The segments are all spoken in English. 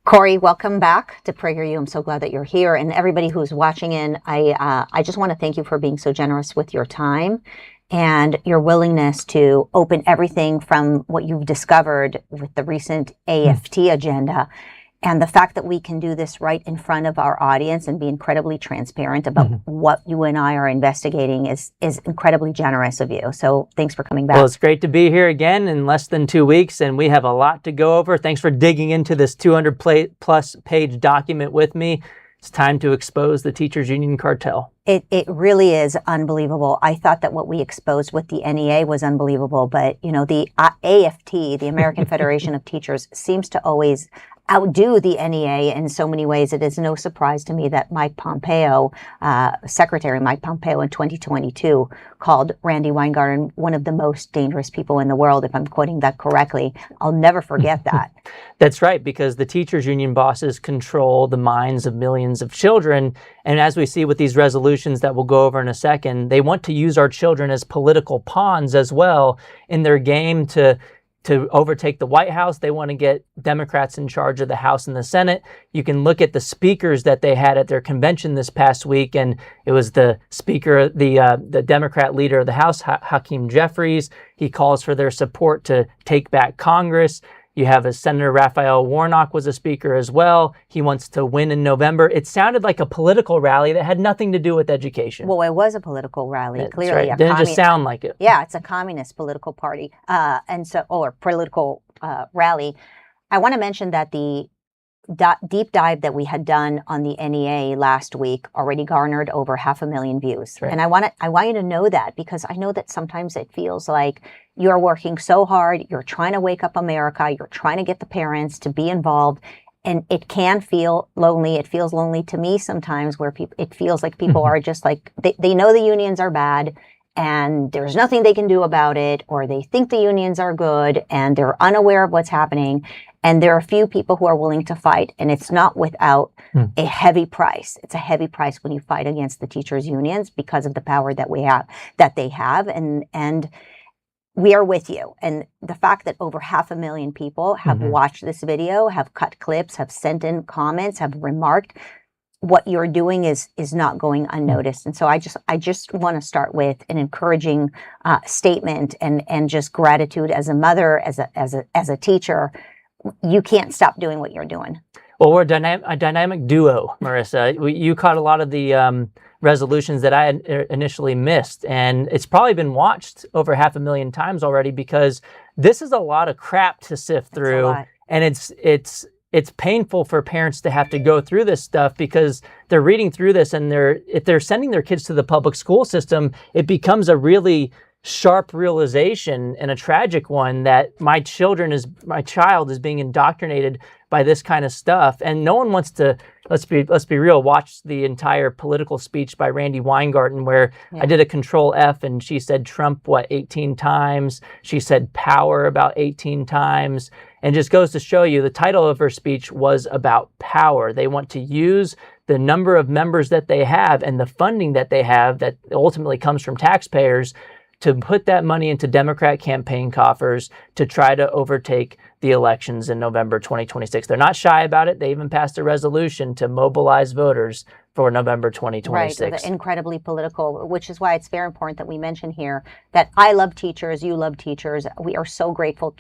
Corey, welcome back to PragerU. I'm so glad that you're here. And everybody who's watching in, I just want to thank you for being so generous with your time and your willingness to open everything from what you've discovered with the recent AFT agenda. And the fact that we can do this right in front of our audience and be incredibly transparent about what you and I are investigating is incredibly generous of you. So thanks for coming back. Well, it's great to be here again in less than 2 weeks, and we have a lot to go over. Thanks for digging into this 200-plus page document with me. It's time to expose the teachers union cartel. It really is unbelievable. I thought that what we exposed with the NEA was unbelievable, but you know, the AFT, the American Federation of Teachers, seems to always outdo the NEA in so many ways. It is no surprise to me that Mike Pompeo, Secretary Mike Pompeo in 2022 called Randi Weingarten one of the most dangerous people in the world, if I'm quoting that correctly. I'll never forget that. That's right, because the teachers union bosses control the minds of millions of children. And as we see with these resolutions that we'll go over in a second, they want to use our children as political pawns as well in their game to overtake the White House. They want to get Democrats in charge of the House and the Senate. You can look at the speakers that they had at their convention this past week, and it was the speaker, the Democrat leader of the House, Hakeem Jeffries. He calls for their support to take back Congress. You have Senator Raphael Warnock was a speaker as well. He wants to win in November. It sounded like a political rally that had nothing to do with education. Well, it was a political rally, That's clearly. Right. Didn't just sound like it. Yeah, it's a communist political party, or political rally. I want to mention that the deep dive that we had done on the NEA last week already garnered over 500,000 views. Right. And I want you to know that, because I know that sometimes it feels like you're working so hard, you're trying to wake up America, you're trying to get the parents to be involved, and it can feel lonely. It feels lonely to me sometimes, where it feels like people are just like, they know the unions are bad and there's nothing they can do about it, or they think the unions are good and they're unaware of what's happening. And there are a few people who are willing to fight, and it's not without a heavy price. It's a heavy price when you fight against the teachers' unions because of the power that they have, and we are with you. And the fact that over 500,000 people have watched this video, have cut clips, have sent in comments, have remarked, what you're doing is not going unnoticed. And so I just want to start with an encouraging statement and just gratitude as a mother, as a teacher. You can't stop doing what you're doing. Well, we're a dynamic duo, Marissa. You caught a lot of the resolutions that I had initially missed, and it's probably been watched over 500,000 times already, because this is a lot of crap to sift through, and it's painful for parents to have to go through this stuff, because they're reading through this, and if they're sending their kids to the public school system, it becomes a really sharp realization, and a tragic one, that my child is being indoctrinated by this kind of stuff. And no one wants to, let's be real, watch the entire political speech by Randi Weingarten, where I did a control F and she said Trump 18 times. She said power about 18 times. And just goes to show you, the title of her speech was about power. They want to use the number of members that they have and the funding that they have that ultimately comes from taxpayers to put that money into Democrat campaign coffers to try to overtake the elections in November 2026. They're not shy about it. They even passed a resolution to mobilize voters for November 2026. Right, incredibly political, which is why it's very important that we mention here that I love teachers, you love teachers. We are so grateful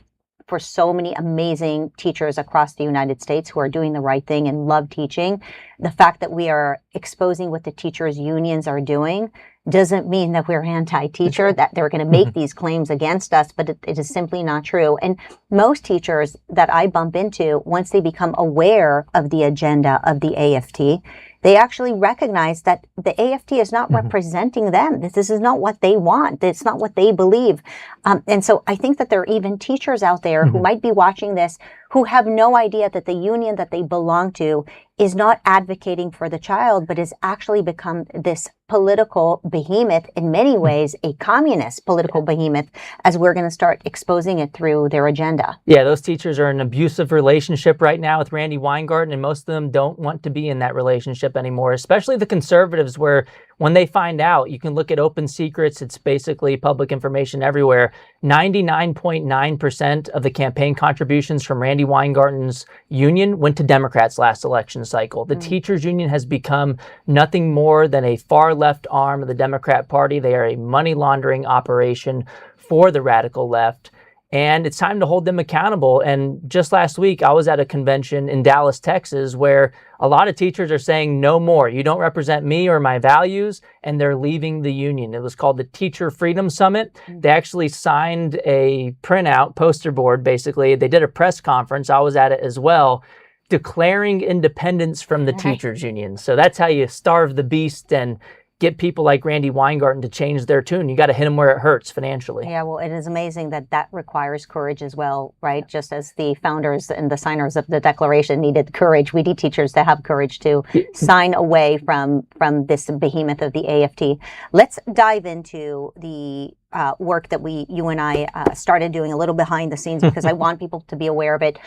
for so many amazing teachers across the United States who are doing the right thing and love teaching. The fact that we are exposing what the teachers' unions are doing doesn't mean that we're anti-teacher, that they're going to make these claims against us, but it is simply not true. And most teachers that I bump into, once they become aware of the agenda of the AFT, they actually recognize that the AFT is not representing them. This is not what they want. It's not what they believe. And so I think that there are even teachers out there who might be watching this who have no idea that the union that they belong to is not advocating for the child, but has actually become this political behemoth, in many ways, a communist political behemoth, as we're going to start exposing it through their agenda. Yeah, those teachers are in an abusive relationship right now with Randy Weingarten, and most of them don't want to be in that relationship anymore, especially the conservatives, where when they find out, you can look at Open Secrets, it's basically public information everywhere. 99.9% of the campaign contributions from Randy Weingarten's union went to Democrats last election cycle. The teachers union has become nothing more than a far left arm of the Democrat Party. They are a money laundering operation for the radical left. And it's time to hold them accountable. And just last week, I was at a convention in Dallas, Texas, where a lot of teachers are saying, no more. You don't represent me or my values, and they're leaving the union. It was called the Teacher Freedom Summit. They actually signed a printout, poster board, basically. They did a press conference. I was at it as well, declaring independence from the teachers union. So that's how you starve the beast and get people like Randy Weingarten to change their tune. You got to hit them where it hurts financially. Yeah, well, it is amazing that requires courage as well, right? Just as the founders and the signers of the Declaration needed courage, we need teachers to have courage to sign away from this behemoth of the AFT. Let's dive into the work that you and I started doing a little behind the scenes, because I want people to be aware of it.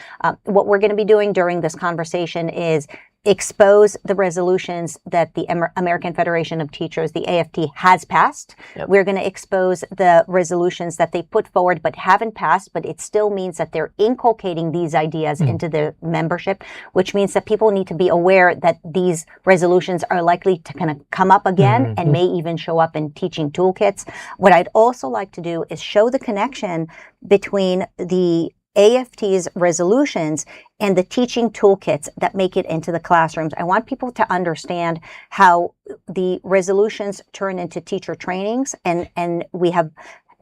What we're going to be doing during this conversation is expose the resolutions that the American Federation of Teachers, the AFT, has passed. Yep. We're going to expose the resolutions that they put forward but haven't passed, but it still means that they're inculcating these ideas into the membership, which means that people need to be aware that these resolutions are likely to kind of come up again and may even show up in teaching toolkits. What I'd also like to do is show the connection between the AFT's resolutions and the teaching toolkits that make it into the classrooms. I want people to understand how the resolutions turn into teacher trainings, and we have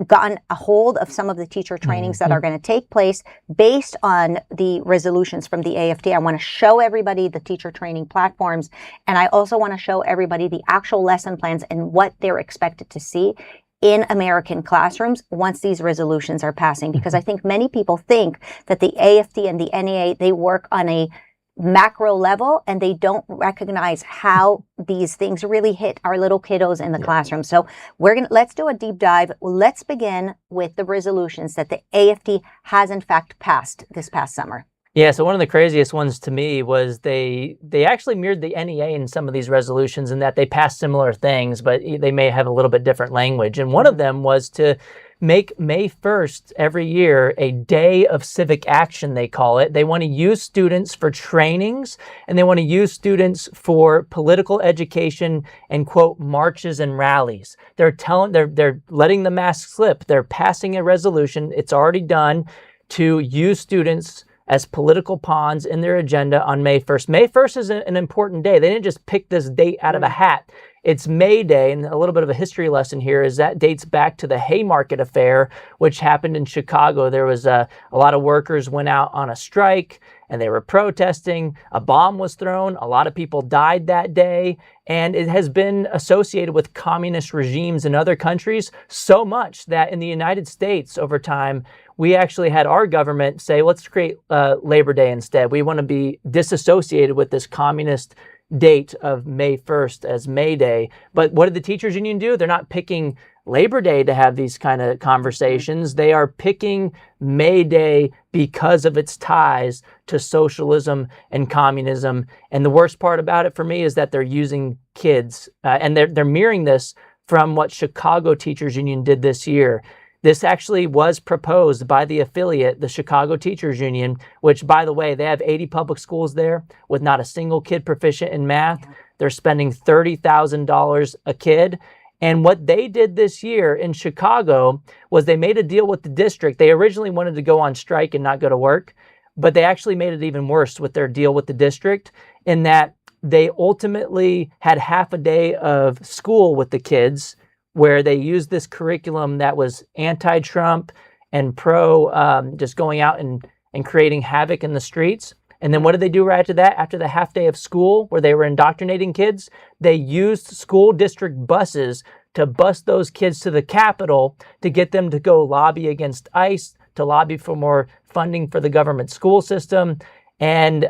gotten a hold of some of the teacher trainings that are going to take place based on the resolutions from the AFT. I want to show everybody the teacher training platforms, and I also want to show everybody the actual lesson plans and what they're expected to see in American classrooms once these resolutions are passing. Because I think many people think that the AFT and the NEA, they work on a macro level and they don't recognize how these things really hit our little kiddos in the classroom. So let's do a deep dive. Let's begin with the resolutions that the AFT has in fact passed this past summer. Yeah, so one of the craziest ones to me was they actually mirrored the NEA in some of these resolutions in that they passed similar things, but they may have a little bit different language. And one of them was to make May 1st every year a day of civic action, they call it. They want to use students for trainings, and they want to use students for political education and, quote, marches and rallies. They're letting the mask slip. They're passing a resolution, it's already done, to use students as political pawns in their agenda on May 1st. May 1st is an important day. They didn't just pick this date out of a hat. It's May Day, and a little bit of a history lesson here is that dates back to the Haymarket Affair, which happened in Chicago. There was a lot of workers went out on a strike, and they were protesting. A bomb was thrown. A lot of people died that day, and it has been associated with communist regimes in other countries so much that in the United States over time, we actually had our government say, let's create Labor Day instead. We want to be disassociated with this communist date of May 1st as May Day. But what did the teachers union do? They're not picking Labor Day to have these kind of conversations. They are picking May Day because of its ties to socialism and communism. And the worst part about it for me is that they're using kids, and they're mirroring this from what Chicago Teachers Union did this year. This actually was proposed by the affiliate, the Chicago Teachers Union, which, by the way, they have 80 public schools there with not a single kid proficient in math. They're spending $30,000 a kid. And what they did this year in Chicago was they made a deal with the district. They originally wanted to go on strike and not go to work, but they actually made it even worse with their deal with the district in that they ultimately had half a day of school with the kids where they used this curriculum that was anti-Trump and pro just going out and creating havoc in the streets. And then what did they do right after that? After the half day of school where they were indoctrinating kids, they used school district buses to bus those kids to the Capitol to get them to go lobby against ICE, to lobby for more funding for the government school system. And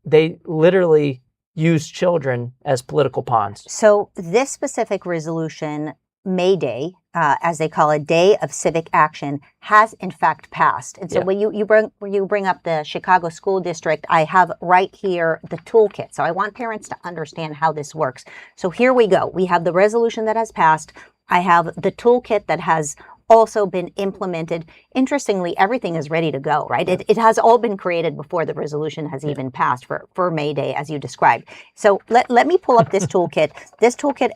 they literally use children as political pawns? So this specific resolution, May Day, as they call it, Day of Civic Action, has in fact passed. And so when you bring up the Chicago School District, I have right here the toolkit. So I want parents to understand how this works. So here we go. We have the resolution that has passed. I have the toolkit that has also been implemented. Interestingly, everything is ready to go, right? It has all been created before the resolution has even passed for May Day, as you described. So let me pull up this toolkit. This toolkit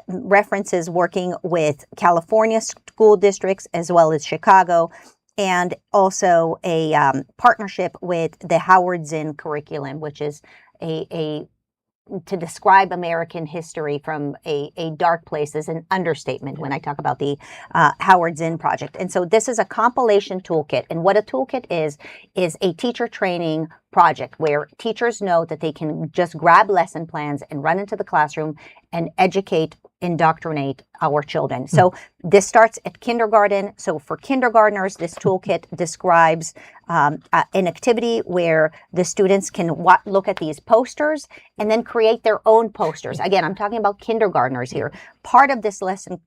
references working with California school districts as well as Chicago, and also a partnership with the Howard Zinn curriculum, which is to describe American history from a dark place is an understatement when I talk about the Howard Zinn project. And so this is a compilation toolkit. And what a toolkit is a teacher training project where teachers know that they can just grab lesson plans and run into the classroom and educate, indoctrinate our children. So this starts at kindergarten. So for kindergartners, this toolkit describes an activity where the students can look at these posters and then create their own posters. Again, I'm talking about kindergartners here. Part of this lesson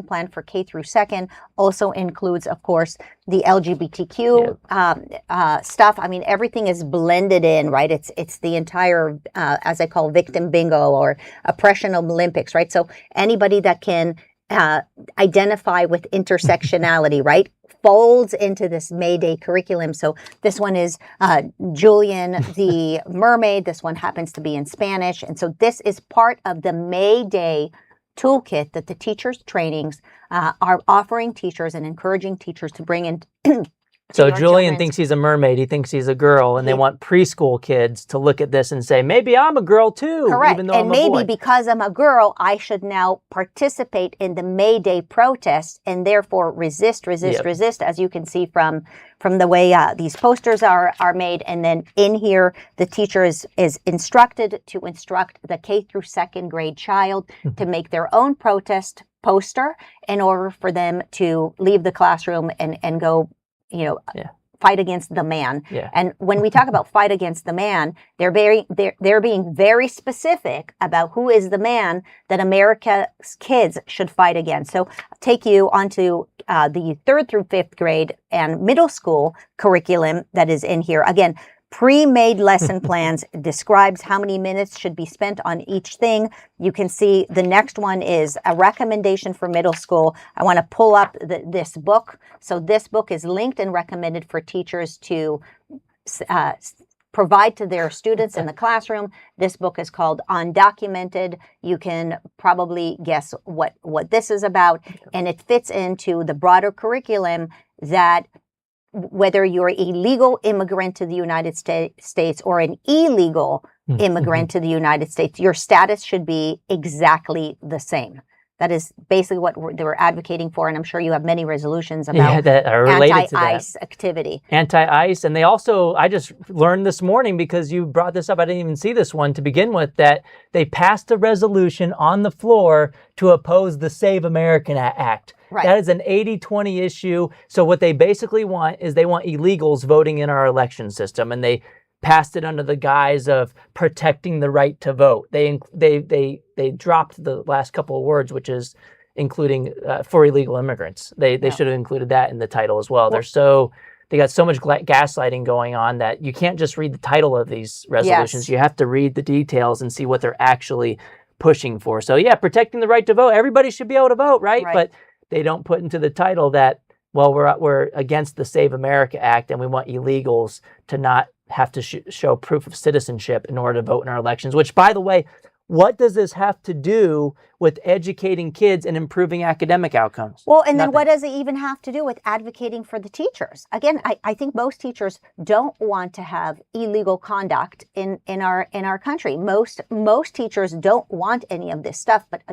plan for K through second also includes, of course, the LGBTQ stuff. I mean, everything is blended in, right? It's the entire, as I call, victim bingo or oppression Olympics, right? So anybody that can identify with intersectionality, right, folds into this May Day curriculum. So this one is Julian the Mermaid. This one happens to be in Spanish. And so this is part of the May Day toolkit that the teachers' trainings are offering teachers and encouraging teachers to bring in. So Julian thinks he's a mermaid. He thinks he's a girl, and they want preschool kids to look at this and say, maybe I'm a girl too. Correct. Even though And I'm a maybe boy. because I'm a girl, I should now participate in the May Day protest and therefore resist, as you can see from the way these posters are made. And then in here, the teacher is instructed to instruct the K through second grade child to make their own protest poster in order for them to leave the classroom and go fight against the man. And when we talk about fight against the man, they're being very specific about who is the man that America's kids should fight against. So I'll take you onto the 3rd through 5th grade and middle school curriculum that is in here. Again, pre-made lesson plans describes how many minutes should be spent on each thing. You can see the next one is a recommendation for middle school. I want to pull up this book. So this book is linked and recommended for teachers to provide to their students in the classroom. This book is called Undocumented. You can probably guess what this is about. And it fits into the broader curriculum that whether you're a legal immigrant to the United States or an illegal immigrant to the United States, your status should be exactly the same. That is basically what they were advocating for, and I'm sure you have many resolutions about that are related to that. Anti-ICE activity. Anti-ICE, and they also, I just learned this morning because you brought this up, I didn't even see this one to begin with, that they passed a resolution on the floor to oppose the Save American Act. Right. That is an 80-20 issue. So what they basically want is they want illegals voting in our election system, and they passed it under the guise of protecting the right to vote. They dropped the last couple of words, which is including for illegal immigrants. They should have included that in the title as well. They got so much gaslighting going on that you can't just read the title of these resolutions. You have to read the details and see what they're actually pushing for. So yeah, protecting the right to vote. Everybody should be able to vote, right? But they don't put into the title that, well, we're against the Save America Act and we want illegals to not have to show proof of citizenship in order to vote in our elections, which, by the way, what does this have to do with educating kids and improving academic outcomes? Well, and then what does it even have to do with advocating for the teachers? Again, I think most teachers don't want to have illegal conduct in our country. Most teachers don't want any of this stuff, but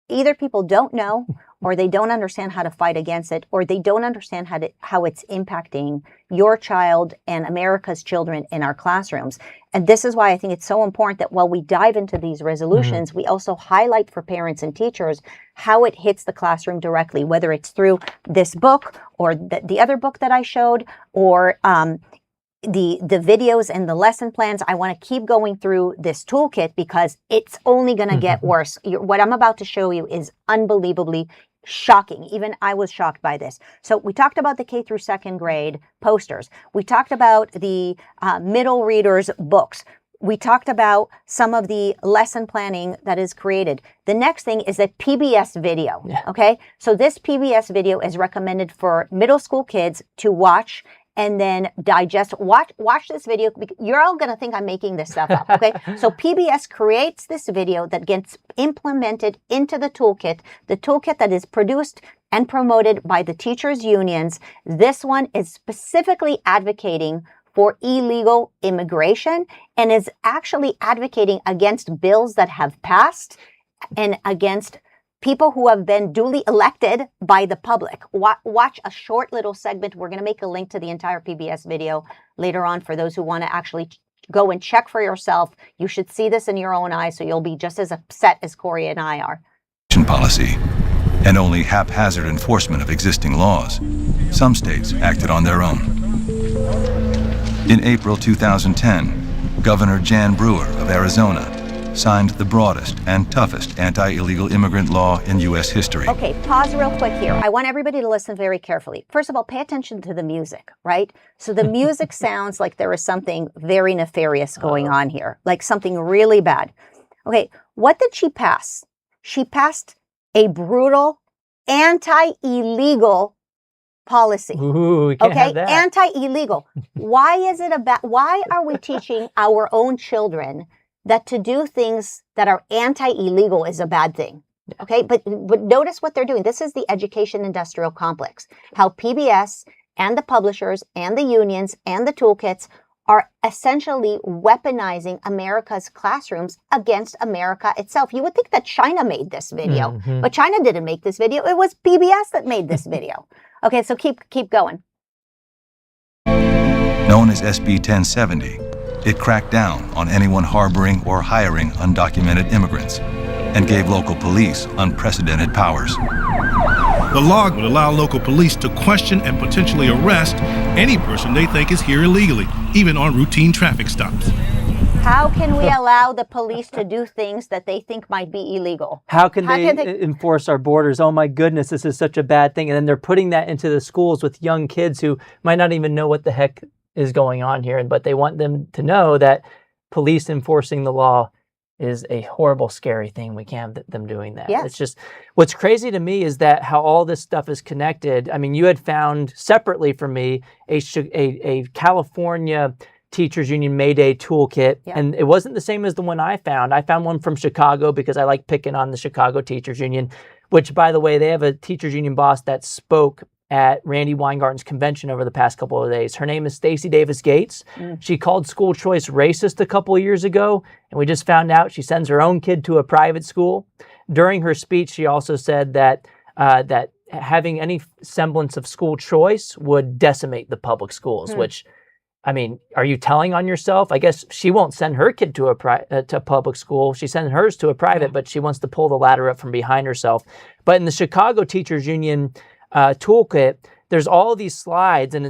either people don't know, or they don't understand how to fight against it, or they don't understand how it's impacting your child and America's children in our classrooms. And this is why I think it's so important that while we dive into these resolutions, we also highlight for parents and teachers how it hits the classroom directly, whether it's through this book or the other book that I showed, or the videos and the lesson plans. I want to keep going through this toolkit because it's only going to get worse. What I'm about to show you is unbelievably shocking. Even I was shocked by this. So we talked about the K through second grade posters. We talked about the middle readers books. We talked about some of the lesson planning that is created. The next thing is a PBS video. Yeah. Okay. So this PBS video is recommended for middle school kids to watch and then digest. Watch this video. You're all going to think I'm making this stuff up. Okay. So PBS creates this video that gets implemented into the toolkit that is produced and promoted by the teachers' unions. This one is specifically advocating for illegal immigration and is actually advocating against bills that have passed and against people who have been duly elected by the public. Watch a short little segment. We're going to make a link to the entire PBS video later on for those who want to actually go and check for yourself. You should see this in your own eyes so you'll be just as upset as Corey and I are. Policy and only haphazard enforcement of existing laws. Some states acted on their own. In April 2010, Governor Jan Brewer of Arizona signed the broadest and toughest anti-illegal immigrant law in U.S. history. Okay, pause real quick here. I want everybody to listen very carefully. First of all, pay attention to the music, right? So the music sounds like there is something very nefarious going on here, like something really bad. Okay, what did she pass? She passed a brutal anti-illegal policy. Ooh, we can't have that. Anti-illegal. Why are we teaching our own children that to do things that are anti-illegal is a bad thing? Okay, but notice what they're doing. This is the education industrial complex. How PBS and the publishers and the unions and the toolkits are essentially weaponizing America's classrooms against America itself. You would think that China made this video, but China didn't make this video. It was PBS that made this video. Okay, so keep going. Known as SB 1070, it cracked down on anyone harboring or hiring undocumented immigrants and gave local police unprecedented powers. The law would allow local police to question and potentially arrest any person they think is here illegally, even on routine traffic stops. How can we allow the police to do things that they think might be illegal? How can they enforce our borders? Oh my goodness, this is such a bad thing. And then they're putting that into the schools with young kids who might not even know what the heck is going on here, but they want them to know that police enforcing the law is a horrible, scary thing. We can't have them doing that. Yes. It's just, what's crazy to me is that how all this stuff is connected. I mean, you had found separately from me a California Teachers Union May Day toolkit, and it wasn't the same as the one I found. I found one from Chicago because I like picking on the Chicago Teachers Union, which, by the way, they have a Teachers Union boss that spoke at Randy Weingarten's convention over the past couple of days. Her name is Stacey Davis Gates. She called school choice racist a couple of years ago, and we just found out she sends her own kid to a private school. During her speech, she also said that that having any semblance of school choice would decimate the public schools, which, I mean, are you telling on yourself? I guess she won't send her kid to a public school. She sends hers to a private, but she wants to pull the ladder up from behind herself. But in the Chicago Teachers Union toolkit, there's all of these slides, and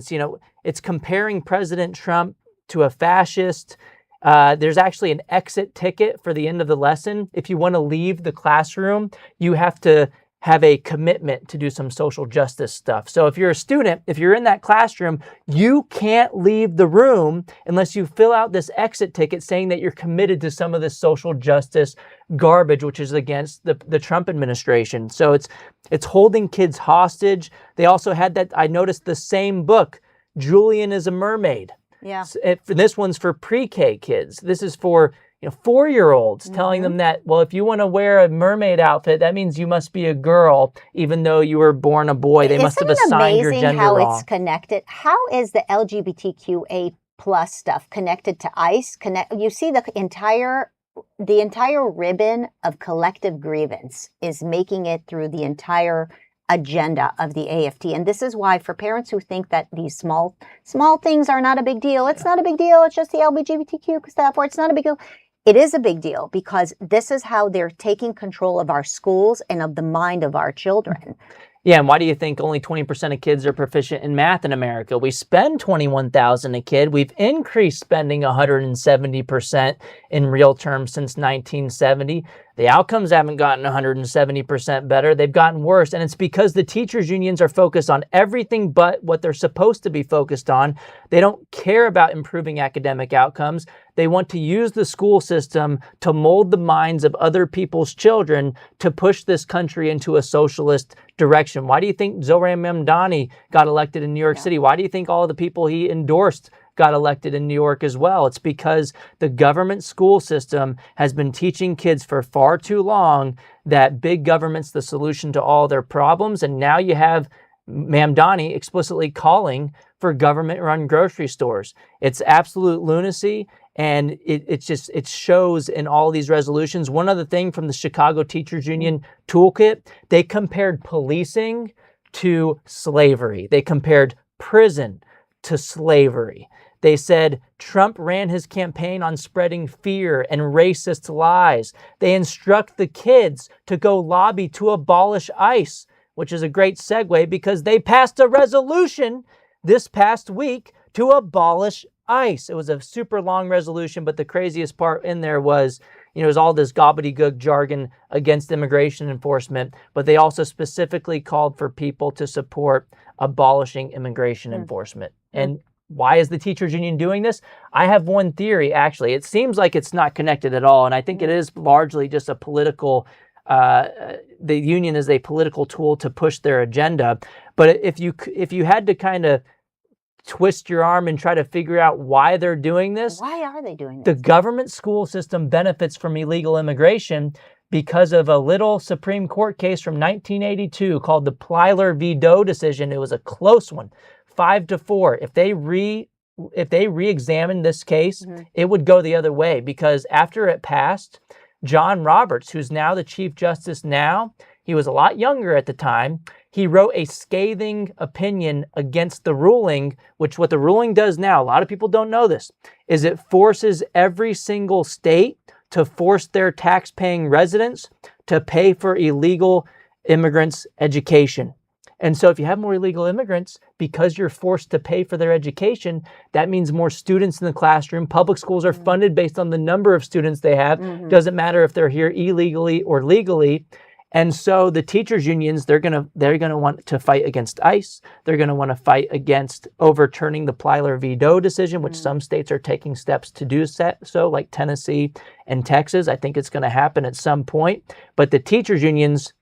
it's comparing President Trump to a fascist. There's actually an exit ticket for the end of the lesson. If you want to leave the classroom, you have to have a commitment to do some social justice stuff. So if you're a student, if you're in that classroom, you can't leave the room unless you fill out this exit ticket saying that you're committed to some of this social justice garbage, which is against the Trump administration. So it's holding kids hostage. They also had that, I noticed the same book, Julian is a Mermaid. Yeah. This one's for pre-K kids. This is for 4-year-olds, telling them that, well, if you want to wear a mermaid outfit, that means you must be a girl, even though you were born a boy. They must have assigned your gender how wrong. It's connected. How is the LGBTQA plus stuff connected to ICE? You see the entire ribbon of collective grievance is making it through the entire agenda of the AFT. And this is why, for parents who think that these small things are not a big deal, it's not a big deal, it's just the LGBTQ stuff, or it's not a big deal. It is a big deal because this is how they're taking control of our schools and of the mind of our children. Yeah, and why do you think only 20% of kids are proficient in math in America? We spend $21,000 a kid. We've increased spending 170% in real terms since 1970. The outcomes haven't gotten 170% better. They've gotten worse. And it's because the teachers' unions are focused on everything but what they're supposed to be focused on. They don't care about improving academic outcomes. They want to use the school system to mold the minds of other people's children to push this country into a socialist direction. Why do you think Zohran Mamdani got elected in New York City? Why do you think all of the people he endorsed got elected in New York as well? It's because the government school system has been teaching kids for far too long that big government's the solution to all their problems. And now you have Mamdani explicitly calling for government-run grocery stores. It's absolute lunacy. And it shows in all these resolutions. One other thing from the Chicago Teachers Union toolkit, they compared policing to slavery. They compared prison to slavery. They said Trump ran his campaign on spreading fear and racist lies. They instruct the kids to go lobby to abolish ICE, which is a great segue because they passed a resolution this past week to abolish ICE. It was a super long resolution, but the craziest part in there was, it was all this gobbledygook jargon against immigration enforcement, but they also specifically called for people to support abolishing immigration enforcement. And why is the teachers union doing this? I have one theory, actually. It seems like it's not connected at all, and I think it is largely just a political the union is a political tool to push their agenda. But if you had to kind of twist your arm and try to figure out why they're doing this. Why are they doing this? The government school system benefits from illegal immigration because of a little Supreme Court case from 1982 called the Plyler v. Doe decision. It was a close one, 5-4. If they re-examined this case, it would go the other way because after it passed, John Roberts, who's now the Chief Justice now, he was a lot younger at the time. He wrote a scathing opinion against the ruling, which what the ruling does now, a lot of people don't know this, is it forces every single state to force their tax-paying residents to pay for illegal immigrants' education. And so if you have more illegal immigrants, because you're forced to pay for their education, that means more students in the classroom. Public schools are funded based on the number of students they have. Doesn't matter if they're here illegally or legally. And so the teachers unions, they're gonna want to fight against ICE. They're gonna want to fight against overturning the Plyler v. Doe decision, which some states are taking steps to do so, like Tennessee and Texas. I think it's going to happen at some point. But the teachers unions,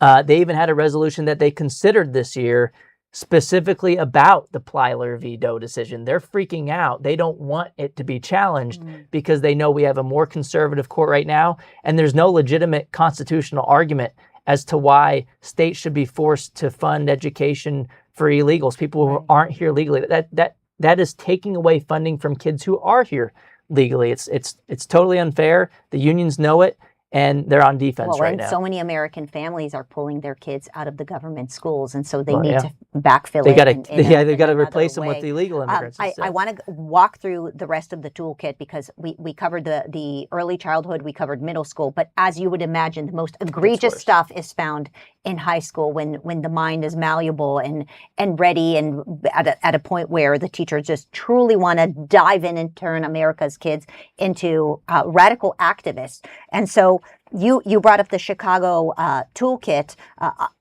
they even had a resolution that they considered this year specifically about the Plyler v. Doe decision. They're freaking out. They don't want it to be challenged because they know we have a more conservative court right now, and there's no legitimate constitutional argument as to why states should be forced to fund education for illegals, people who aren't here legally. That is taking away funding from kids who are here legally. It's totally unfair. The unions know it. And they're on defense right now. So many American families are pulling their kids out of the government schools, and so they need to backfill it. They've got to replace them with the illegal immigrants. I want to walk through the rest of the toolkit because we covered the early childhood, we covered middle school, but as you would imagine, the most egregious stuff is found in high school when the mind is malleable and ready and at a point where the teachers just truly want to dive in and turn America's kids into radical activists. And so you brought up the Chicago toolkit.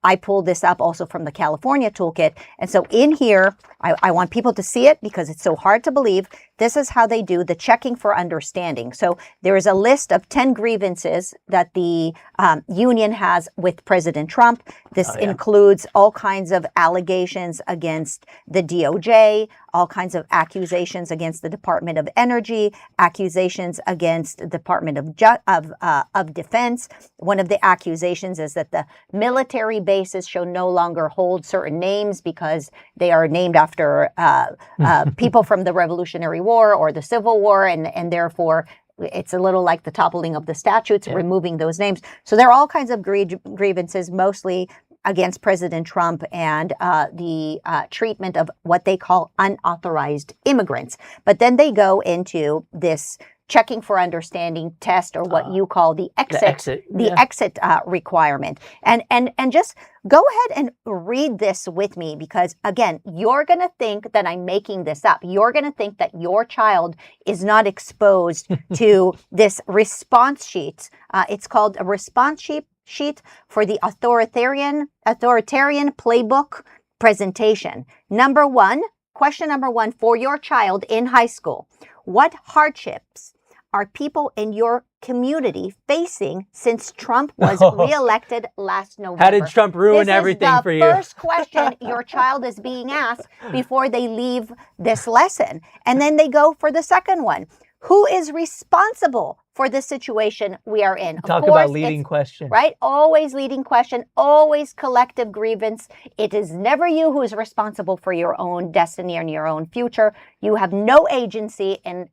I pulled this up also from the California toolkit. And so in here, I want people to see it because it's so hard to believe. This is how they do the checking for understanding. So there is a list of 10 grievances that the union has with President Trump. This includes all kinds of allegations against the DOJ, all kinds of accusations against the Department of Energy, accusations against the Department of Defense. One of the accusations is that the military bases shall no longer hold certain names because they are named after people from the Revolutionary War or the Civil War, and therefore it's a little like the toppling of the statutes, removing those names. So there are all kinds of grievances, mostly against President Trump and the treatment of what they call unauthorized immigrants. But then they go into this checking for understanding test, or what you call the exit requirement. And just go ahead and read this with me, because again, you're going to think that I'm making this up. You're going to think that your child is not exposed to this response sheet. It's called a response sheet for the authoritarian playbook presentation. Question number one for your child in high school: what hardships are people in your community facing since Trump was reelected last November? How did Trump ruin everything for you? This is the first question your child is being asked before they leave this lesson. And then they go for the second one. Who is responsible for the situation we are in? Talk about leading question. Right? Always leading question, always collective grievance. It is never you who is responsible for your own destiny and your own future. You have no agency in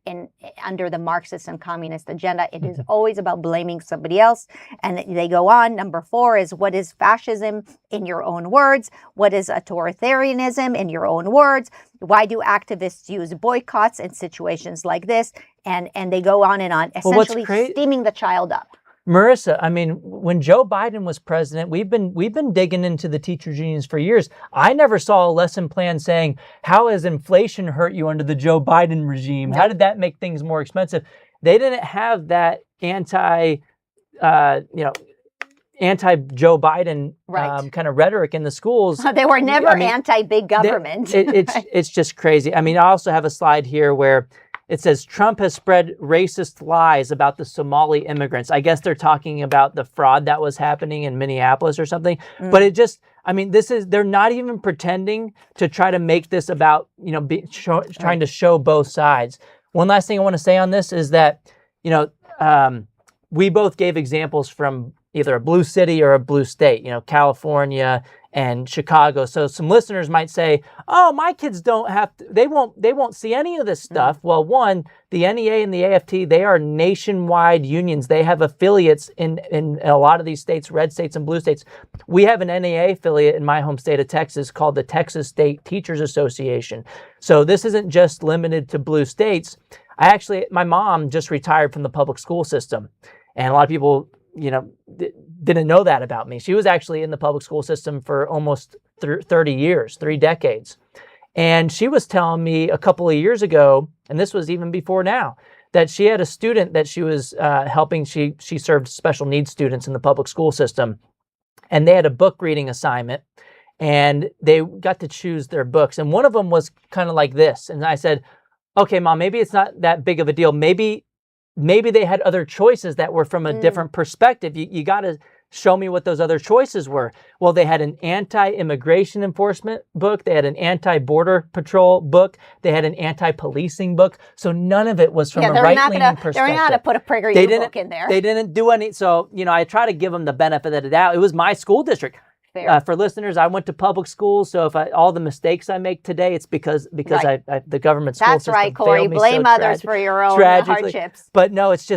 under the Marxist and communist agenda. It is always about blaming somebody else. And they go on. Number 4 is, what is fascism in your own words? What is authoritarianism in your own words? Why do activists use boycotts in situations like this? And they go on and on, essentially steaming the child up. Marissa, I mean, when Joe Biden was president, we've been digging into the teachers unions for years. I never saw a lesson plan saying, how has inflation hurt you under the Joe Biden regime? How did that make things more expensive? They didn't have that anti-Joe Biden kind of rhetoric in the schools. They were never anti-big government. It's just crazy. I mean, I also have a slide here where it says Trump has spread racist lies about the Somali immigrants. I guess they're talking about the fraud that was happening in Minneapolis or something. But it just, I mean, they're not even pretending to try to make this about, trying to show both sides. One last thing I want to say on this is that, we both gave examples from either a blue city or a blue state, California and Chicago. So some listeners might say, oh, my kids don't have to, they won't see any of this stuff. Well, one, the NEA and the AFT, they are nationwide unions. They have affiliates in a lot of these states, red states and blue states. We have an NEA affiliate in my home state of Texas called the Texas State Teachers Association. So this isn't just limited to blue states. My mom just retired from the public school system. And a lot of people, didn't know that about me. She was actually in the public school system for almost 30 years, 3 decades. And she was telling me a couple of years ago, and this was even before now, that she had a student that she was helping. She served special needs students in the public school system. And they had a book reading assignment, and they got to choose their books. And one of them was kind of like this. And I said, okay, Mom, maybe it's not that big of a deal. Maybe they had other choices that were from a different perspective. You got to show me what those other choices were. Well, they had an anti-immigration enforcement book. They had an anti-border patrol book. They had an anti-policing book. So none of it was from a right-leaning perspective. They're not going to put a PragerU book in there. They didn't do any. So, I try to give them the benefit of the doubt. It was my school district. For listeners, I went to public school, so if all the mistakes I make today, it's because the government school system failed me. That's right, Corey. Blame others for your own hardships. But no, it's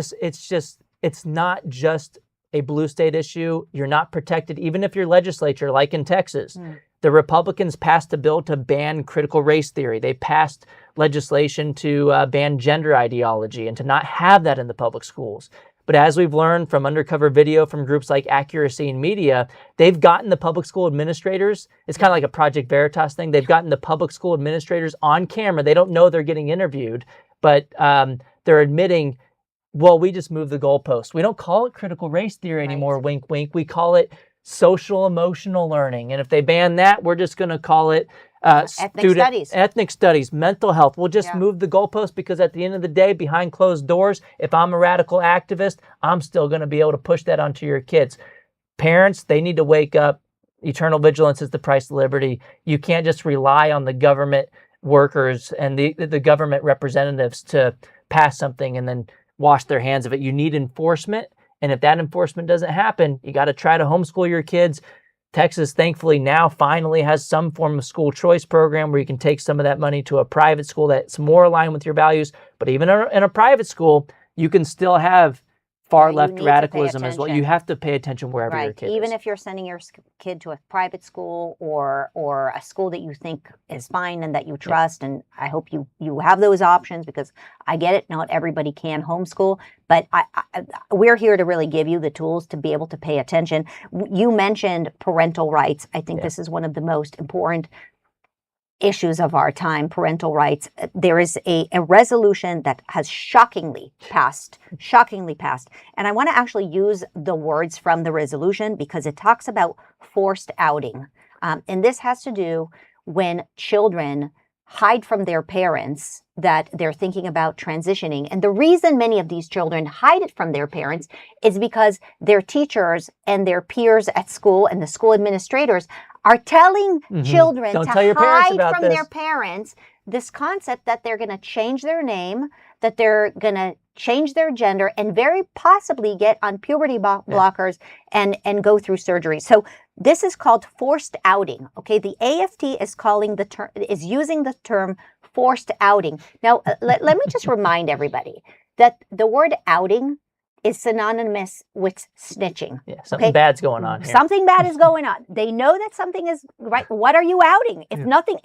not just a blue state issue. You're not protected, even if your legislature, like in Texas. The Republicans passed a bill to ban critical race theory. They passed legislation to ban gender ideology and to not have that in the public schools. But as we've learned from undercover video from groups like Accuracy in Media, they've gotten the public school administrators, it's kind of like a Project Veritas thing, they've gotten the public school administrators on camera. They don't know they're getting interviewed, but they're admitting, well, we just moved the goalpost. We don't call it critical race theory anymore, wink, wink. We call it social emotional learning. And if they ban that, we're just going to call it ethnic studies, mental health. We'll just move the goalpost, because at the end of the day, behind closed doors, if I'm a radical activist, I'm still going to be able to push that onto your kids. Parents, they need to wake up. Eternal vigilance is the price of liberty. You can't just rely on the government workers and the government representatives to pass something and then wash their hands of it. You need enforcement. And if that enforcement doesn't happen, you got to try to homeschool your kids. Texas, thankfully, now finally has some form of school choice program where you can take some of that money to a private school that's more aligned with your values. But even in a private school, you can still have far You left need to pay radicalism as well. attention. You have to pay attention wherever your Right. kid Even is. if you're sending your kid to a private school or a school that you think is fine and that you trust, and I hope you have those options, because I get it, not everybody can homeschool, but we're here to really give you the tools to be able to pay attention. You mentioned parental rights. I think this is one of the most important issues of our time, parental rights. There is a resolution that has shockingly passed. And I want to actually use the words from the resolution because it talks about forced outing. And this has to do when children hide from their parents that they're thinking about transitioning. And the reason many of these children hide it from their parents is because their teachers and their peers at school and the school administrators are telling children Don't to tell your parents hide about from this. their parents this concept that they're going to change their name, that they're going to change their gender, and very possibly get on puberty blockers and go through surgery. So this is called forced outing. Okay, the AFT is using the term forced outing. Now, let me just remind everybody that the word outing is synonymous with snitching. Yeah, something bad's going on here. Something bad is going on. They know that something is right. What are you outing? If nothing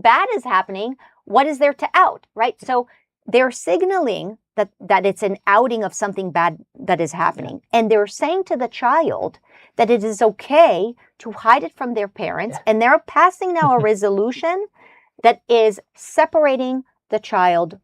bad is happening, what is there to out, right? So they're signaling that it's an outing of something bad that is happening. And they're saying to the child that it is okay to hide it from their parents. And they're passing now a resolution that is separating the child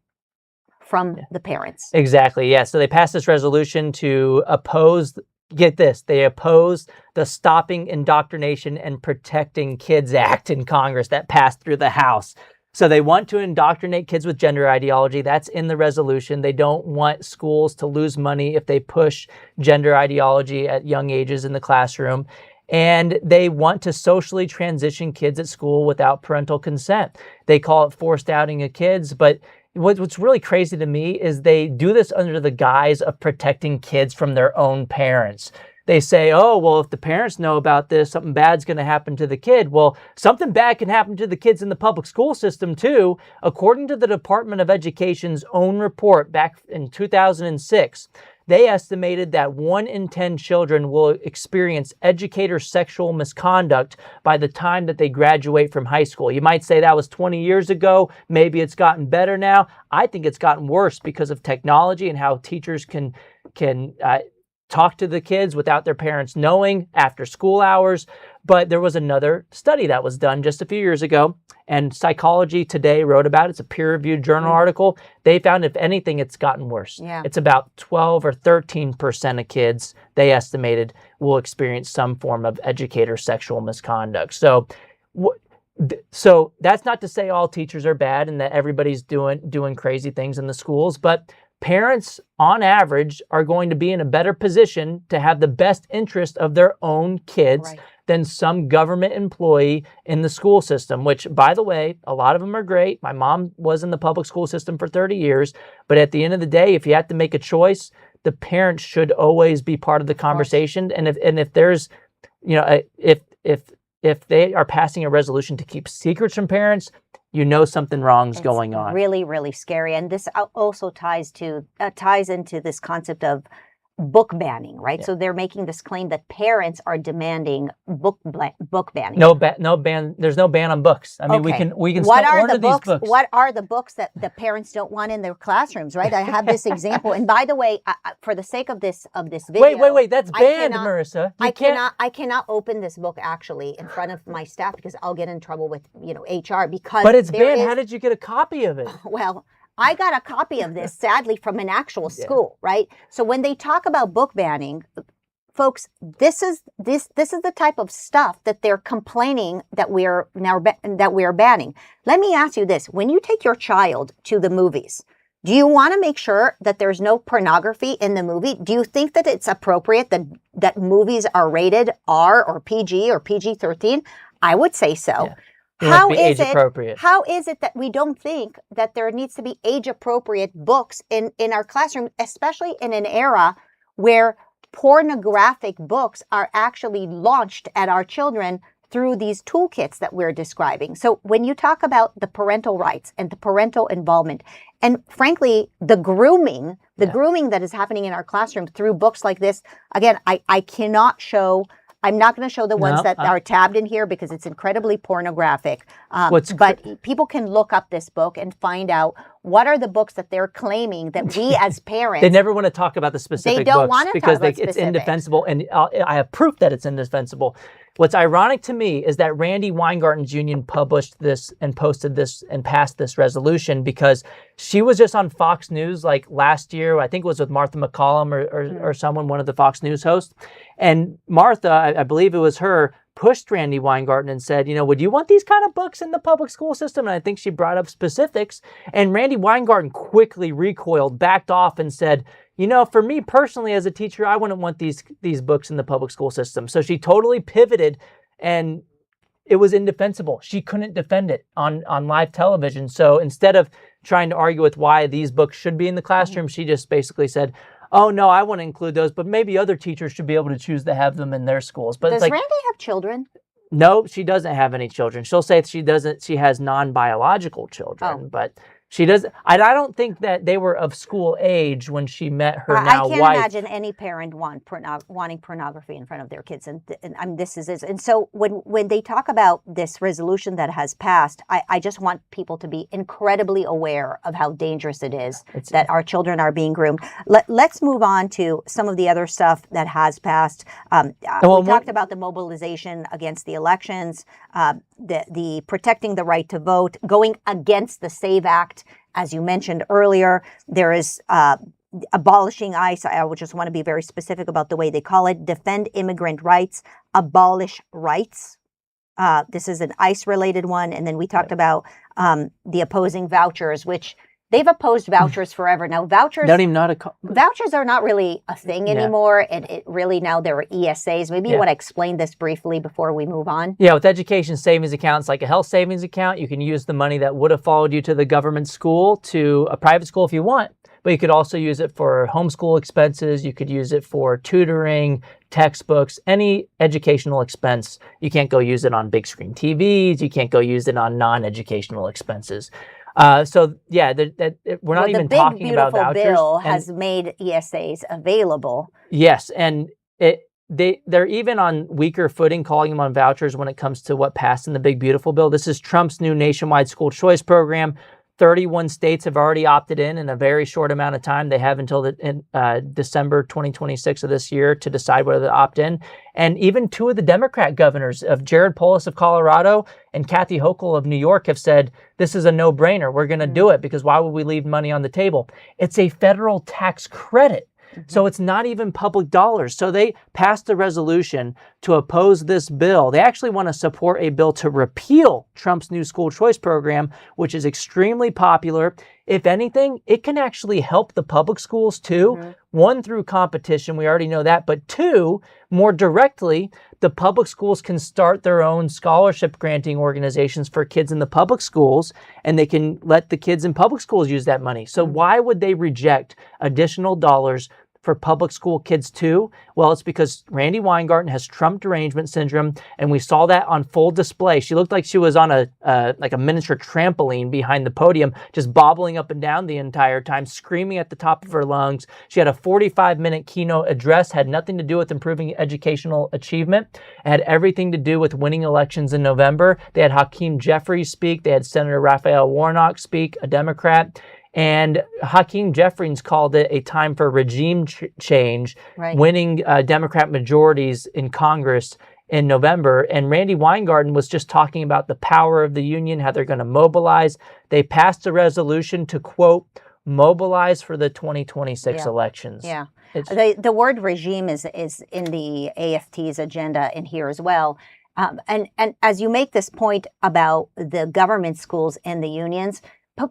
from the parents. Exactly, yeah. So they passed this resolution to oppose, get this, they oppose the Stopping Indoctrination and Protecting Kids Act in Congress that passed through the House. So they want to indoctrinate kids with gender ideology. That's in the resolution. They don't want schools to lose money if they push gender ideology at young ages in the classroom. And they want to socially transition kids at school without parental consent. They call it forced outing of kids, but what's really crazy to me is they do this under the guise of protecting kids from their own parents. They say, oh, well, if the parents know about this, something bad's going to happen to the kid. Well, something bad can happen to the kids in the public school system, too. According to the Department of Education's own report back in 2006, they estimated that 1 in 10 children will experience educator sexual misconduct by the time that they graduate from high school. You might say that was 20 years ago. Maybe it's gotten better now. I think it's gotten worse because of technology and how teachers can talk to the kids without their parents knowing after school hours. But there was another study that was done just a few years ago, and Psychology Today wrote about it. It's a peer-reviewed journal article. They found, if anything, it's gotten worse. Yeah. It's about 12 or 13% of kids, they estimated, will experience some form of educator sexual misconduct. So that's not to say all teachers are bad and that everybody's doing crazy things in the schools, but parents, on average, are going to be in a better position to have the best interest of their own kids than some government employee in the school system, which, by the way, a lot of them are great. My mom was in the public school system for 30 years. But at the end of the day, if you have to make a choice, the parents should always be part of the conversation. And if there's, if they are passing a resolution to keep secrets from parents, something wrong's going on. Really, really scary. And this also ties into this concept of book banning, right? So they're making this claim that parents are demanding book banning. No ban. There's no ban on books. I mean, we can What still are order the books? these books. What are the books that the parents don't want in their classrooms, right? I have this example. And by the way, for the sake of this video, Wait. That's banned, Marissa. I cannot open this book actually in front of my staff because I'll get in trouble with HR because. But it's banned. How did you get a copy of it? Well, I got a copy of this, sadly, from an actual school, right? So when they talk about book banning, folks, this is the type of stuff that they're complaining that we are banning. Let me ask you this: when you take your child to the movies, do you want to make sure that there's no pornography in the movie? Do you think that it's appropriate that movies are rated R or PG or PG-13? I would say so. Yeah. How is it that we don't think that there needs to be age-appropriate books in our classroom, especially in an era where pornographic books are actually launched at our children through these toolkits that we're describing? So when you talk about the parental rights and the parental involvement And frankly, the grooming that is happening in our classroom through books like this, again, I cannot show. I'm not going to show the ones that are tabbed in here because it's incredibly pornographic. But people can look up this book and find out what are the books that they're claiming that we as parents. They never want to talk about the specific books. They don't books want to because talk about it's indefensible. And I have proof that it's indefensible. What's ironic to me is that Randy Weingarten's union published this and posted this and passed this resolution because she was just on Fox News like last year. I think it was with Martha McCallum or someone, one of the Fox News hosts. And Martha, I believe it was her, pushed Randy Weingarten and said, would you want these kind of books in the public school system? And I think she brought up specifics. And Randy Weingarten quickly recoiled, backed off and said, for me personally as a teacher, I wouldn't want these books in the public school system. So she totally pivoted and it was indefensible. She couldn't defend it on live television. So instead of trying to argue with why these books should be in the classroom, she just basically said, oh, no, I want to include those, but maybe other teachers should be able to choose to have them in their schools. But does Randy have children? No, she doesn't have any children. She'll say she has non-biological children, but she doesn't. I don't think that they were of school age when she met her now wife. I can't imagine any parent wanting pornography in front of their kids, and this is. And so when they talk about this resolution that has passed, I just want people to be incredibly aware of how dangerous it is that our children are being groomed. Let's move on to some of the other stuff that has passed. We talked about the mobilization against the elections, the protecting the right to vote, going against the SAVE Act. As you mentioned earlier, there is abolishing ICE. I would just want to be very specific about the way they call it. Defend immigrant rights, abolish rights. This is an ICE-related one. And then we talked about the opposing vouchers, which they've opposed vouchers forever. Now, vouchers are not really a thing anymore. It really now there are ESAs. Maybe you want to explain this briefly before we move on. Yeah, with education savings accounts, like a health savings account, you can use the money that would have followed you to the government school to a private school if you want. But you could also use it for homeschool expenses. You could use it for tutoring, textbooks, any educational expense. You can't go use it on big screen TVs. You can't go use it on non-educational expenses. We're not even talking about vouchers. The big, beautiful bill has made ESAs available. Yes, and they're even on weaker footing calling them on vouchers when it comes to what passed in the big, beautiful bill. This is Trump's new nationwide school choice program. 31 states have already opted in a very short amount of time. They have until December 2026 of this year to decide whether to opt in. And even two of the Democrat governors, of Jared Polis of Colorado and Kathy Hochul of New York, have said, this is a no-brainer. We're going to do it because why would we leave money on the table? It's a federal tax credit. So it's not even public dollars. So they passed a resolution to oppose this bill. They actually want to support a bill to repeal Trump's new school choice program, which is extremely popular. If anything, it can actually help the public schools too. One, through competition, we already know that. But two, more directly, the public schools can start their own scholarship granting organizations for kids in the public schools, and they can let the kids in public schools use that money. So why would they reject additional dollars for public school kids too? Well, it's because Randy Weingarten has Trump derangement syndrome, and we saw that on full display. She looked like she was on a miniature trampoline behind the podium, just bobbling up and down the entire time, screaming at the top of her lungs. She had a 45-minute keynote address, had nothing to do with improving educational achievement. It had everything to do with winning elections in November. They had Hakeem Jeffries speak. They had Senator Raphael Warnock speak, a Democrat. And Hakeem Jeffries called it a time for regime change, winning Democrat majorities in Congress in November. And Randy Weingarten was just talking about the power of the union, how they're going to mobilize. They passed a resolution to, quote, mobilize for the 2026 elections. Yeah. The word regime is in the AFT's agenda in here as well. And as you make this point about the government schools and the unions,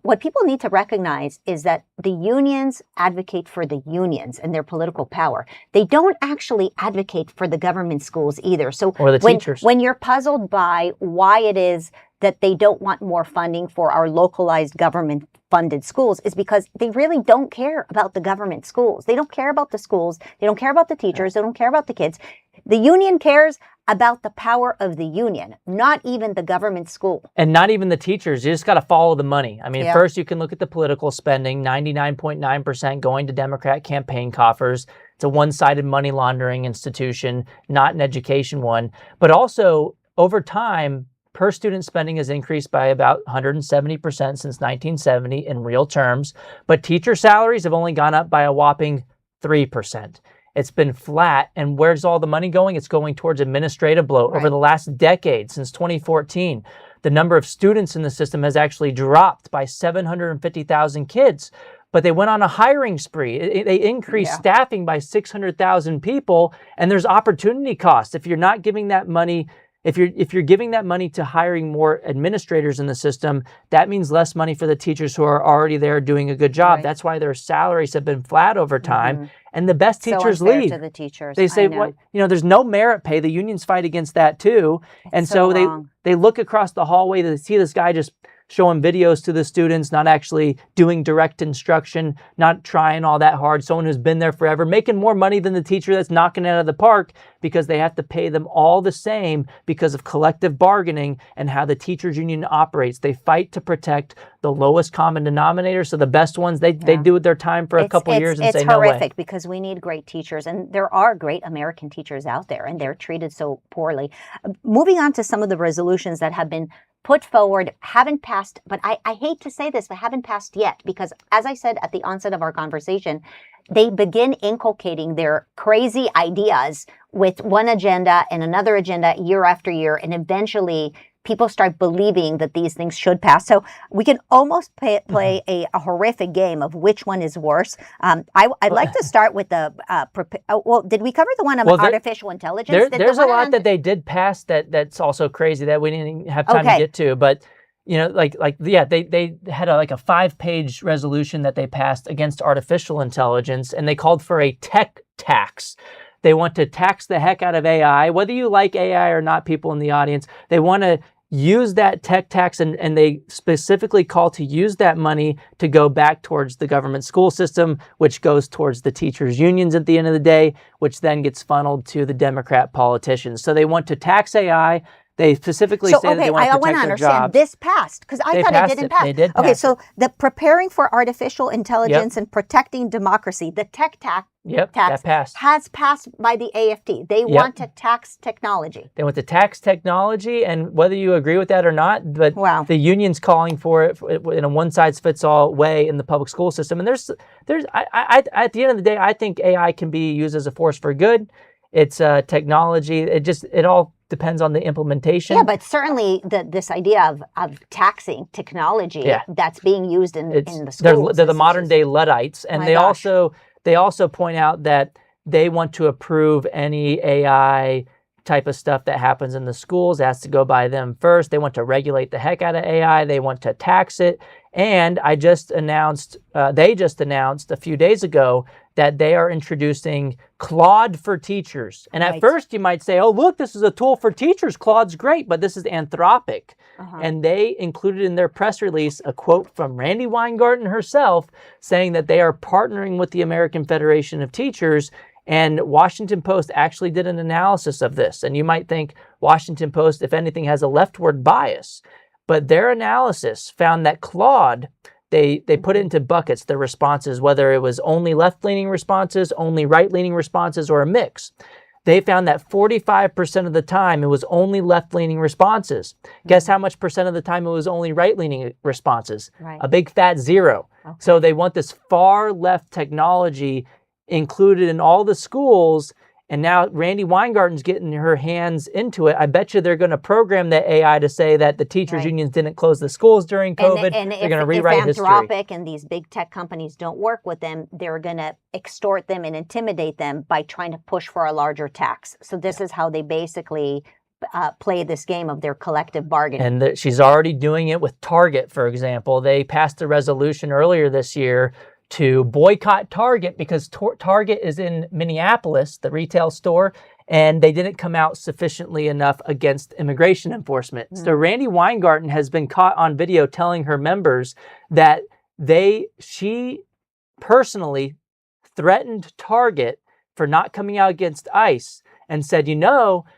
what people need to recognize is that the unions advocate for the unions and their political power. They don't actually advocate for the government schools either. So teachers. When you're puzzled by why it is that they don't want more funding for our localized government funded schools, is because they really don't care about the government schools. They don't care about the schools. They don't care about the teachers. They don't care about the kids. The union cares about the power of the union, not even the government school. And not even the teachers. You just got to follow the money. I mean, Yeah. first you can look at the political spending, 99.9% going to Democrat campaign coffers. It's a one-sided money laundering institution, not an education one. But also, over time, per student spending has increased by about 170% since 1970 in real terms. But teacher salaries have only gone up by a whopping 3%. It's been flat. And where's all the money going? It's going towards administrative bloat. Right. Over the last decade, since 2014, the number of students in the system has actually dropped by 750,000 kids. But they went on a hiring spree. They increased staffing by 600,000 people. And there's opportunity costs. If you're not giving that money, if you're giving that money to hiring more administrators in the system, that means less money for the teachers who are already there doing a good job. Right. That's why their salaries have been flat over time. And the best teachers so unfair leave. To the teachers. They say, I know. "What? You know, there's no merit pay." The unions fight against that too. And so so wrong. they look across the hallway. They see this guy just showing videos to the students, not actually doing direct instruction, not trying all that hard. Someone who's been there forever, making more money than the teacher that's knocking it out of the park because they have to pay them all the same because of collective bargaining and how the teachers union operates. They fight to protect the lowest common denominator. So the best ones, they do their time for a couple years and say, no way. It's horrific because we need great teachers, and there are great American teachers out there, and they're treated so poorly. Moving on to some of the resolutions that have been put forward, haven't passed, but I hate to say this, but haven't passed yet, because as I said at the onset of our conversation, they begin inculcating their crazy ideas with one agenda and another agenda year after year, and eventually people start believing that these things should pass. So we can almost play a horrific game of which one is worse. I'd like to start with the, well, did we cover the one on artificial intelligence? There's a lot that they did pass that's also crazy that we didn't have time to get to. But, you know, they had like a 5-page resolution that they passed against artificial intelligence, and they called for a tech tax. They want to tax the heck out of AI, whether you like AI or not, people in the audience. They want to use that tech tax, and they specifically call to use that money to go back towards the government school system, which goes towards the teachers' unions at the end of the day, which then gets funneled to the Democrat politicians. So they want to tax AI. They specifically say that they want to protect their jobs. This passed, because I thought it didn't pass. They did pass okay, so it. the preparing for artificial intelligence and protecting democracy, the tech tax that passed. has passed by the AFT. They want to tax technology. They want to tax technology, and whether you agree with that or not, but the union's calling for it in a one-size-fits-all way in the public school system. And there's at the end of the day, I think AI can be used as a force for good. It's technology. It all depends on the implementation. Yeah, but certainly this idea of taxing technology that's being used in the schools. They're the modern day Luddites, and they also point out that they want to approve any AI type of stuff that happens in the schools. It has to go by them first. They want to regulate the heck out of AI. They want to tax it. And they just announced a few days ago that they are introducing Claude for teachers. And at first you might say, oh, look, this is a tool for teachers. Claude's great, but this is Anthropic. And they included in their press release a quote from Randi Weingarten herself saying that they are partnering with the American Federation of Teachers. And Washington Post actually did an analysis of this. And you might think Washington Post, if anything, has a leftward bias. But their analysis found that Claude, they put it into buckets, the responses, whether it was only left-leaning responses, only right-leaning responses, or a mix. They found that 45% of the time it was only left-leaning responses. Guess how much percent of the time it was only right-leaning responses? A big fat 0. So they want this far left technology included in all the schools. And now Randi Weingarten's getting her hands into it. I bet you they're going to program the AI to say that the teachers' unions didn't close the schools during COVID. And they're going to rewrite history. If Anthropic and these big tech companies don't work with them, they're going to extort them and intimidate them by trying to push for a larger tax. So this is how they basically play this game of their collective bargaining. And she's already doing it with Target, for example. They passed a resolution earlier this year to boycott Target because Target is in Minneapolis, the retail store, and they didn't come out sufficiently enough against immigration enforcement. So Randi Weingarten has been caught on video telling her members that she personally threatened Target for not coming out against ICE. and said,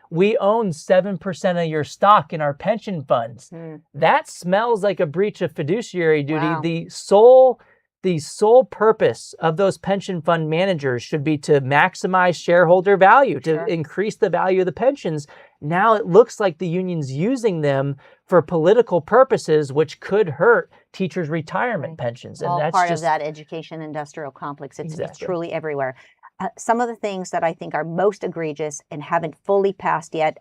we own 7% of your stock in our pension funds. That smells like a breach of fiduciary duty. Wow. The sole purpose of those pension fund managers should be to maximize shareholder value, to increase the value of the pensions. Now it looks like the union's using them for political purposes, which could hurt teachers' retirement pensions. And all that's part just of that education industrial complex. It's Exactly. truly everywhere. Some of the things that I think are most egregious and haven't fully passed yet.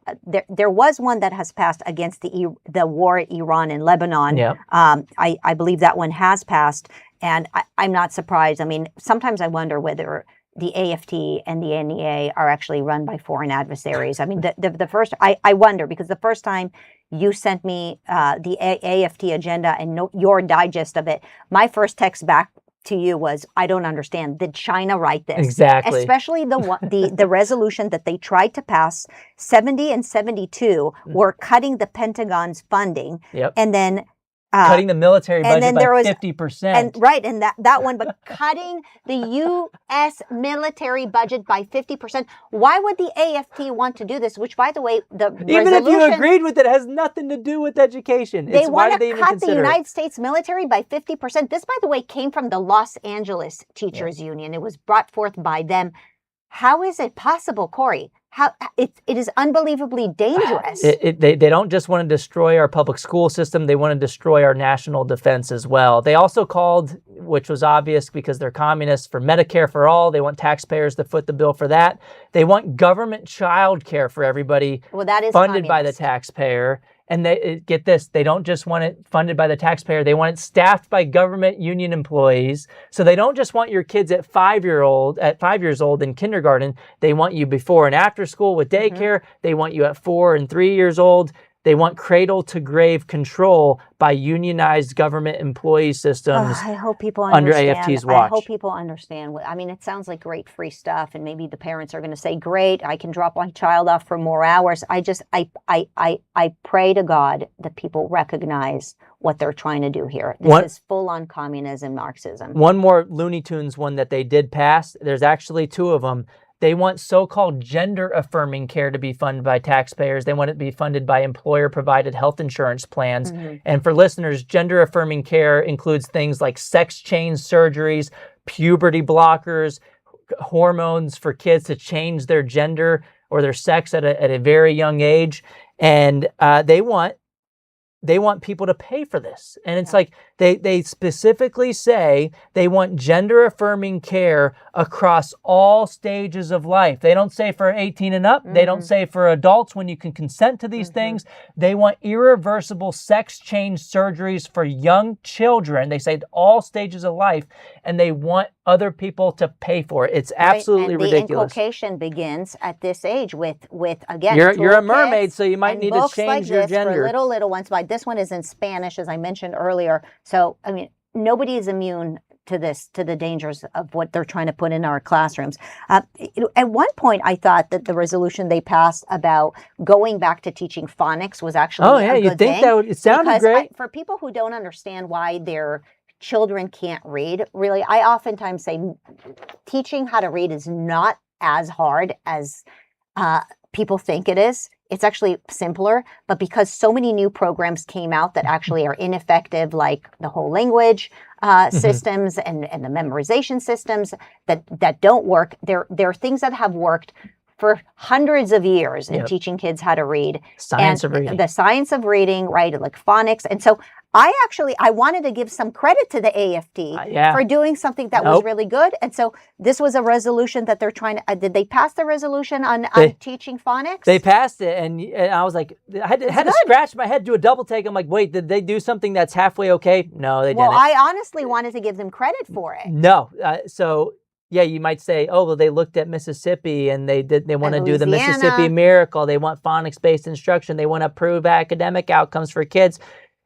There was one that has passed against the war at Iran and Lebanon. Yeah. I believe that one has passed, and I'm not surprised. I mean, sometimes I wonder whether the AFT and the NEA are actually run by foreign adversaries. I mean, the first, I wonder, because the first time you sent me the AFT agenda and your digest of it, my first text back to you was, I don't understand. Did China write this? Exactly. Especially the resolution that they tried to pass, 70 and 72, were cutting the Pentagon's funding. Yep. And then cutting the military budget by 50%. And that one, but cutting the U.S. military budget by 50%. Why would the AFT want to do this? Which, by the way, even if you agreed with it, has nothing to do with education. They want to cut the United United States military by 50%. This, by the way, came from the Los Angeles Teachers Union. It was brought forth by them. How is it possible, Corey? It is unbelievably dangerous. They don't just want to destroy our public school system. They want to destroy our national defense as well. They also called, which was obvious because they're communists, for Medicare for all. They want taxpayers to foot the bill for that. They want government child care for everybody, that is funded communist. by the taxpayer. And get this, they don't just want it funded by the taxpayer. They want it staffed by government union employees. So they don't just want your kids at 5 years old in kindergarten. They want you before and after school with daycare. They want you at 4 and 3 years old. They want cradle to grave control by unionized government employee systems. I hope people under understand. AFT's watch. I hope people understand. I mean, it sounds like great free stuff, and maybe the parents are going to say, "Great, I can drop my child off for more hours." I pray to God that people recognize what they're trying to do here. This is full-on communism, Marxism. One more Looney Tunes one that they did pass. There's actually two of them. They want so-called gender-affirming care to be funded by taxpayers. They want it to be funded by employer-provided health insurance plans. And for listeners, gender-affirming care includes things like sex change surgeries, puberty blockers, hormones for kids to change their gender or their sex at a very young age. And they want people to pay for this. And it's like they specifically say they want gender affirming care across all stages of life. They don't say for 18 and up. They don't say for adults when you can consent to these things. They want irreversible sex change surgeries for young children. They say all stages of life, and they want other people to pay for it. It's absolutely and ridiculous. The inculcation begins at this age with again. You're a mermaid, so you might need to change your gender. For little ones. But this one is in Spanish, as I mentioned earlier. So I mean, nobody is immune to the dangers of what they're trying to put in our classrooms. At one point, I thought that the resolution they passed about going back to teaching phonics was actually a good you think thing, that it sounded great? for people who don't understand why their children can't read, really, I oftentimes say teaching how to read is not as hard as people think it is. It's actually simpler, but because so many new programs came out that actually are ineffective, like the whole language systems and the memorization systems that don't work, there are things that have worked for hundreds of years in teaching kids how to read. Science of reading. The science of reading, right, like phonics. And so I wanted to give some credit to the AFT for doing something that was really good. And so this was a resolution that they're trying to, did they pass the resolution on teaching phonics? They passed it, and I was like, I had to scratch my head, do a double take. I'm like, wait, did they do something that's halfway okay? No, they didn't. Well, I honestly wanted to give them credit for it. No. Yeah, you might say, oh, well, they looked at Mississippi and they want to do the Mississippi Miracle. They want phonics-based instruction. They want to prove academic outcomes for kids.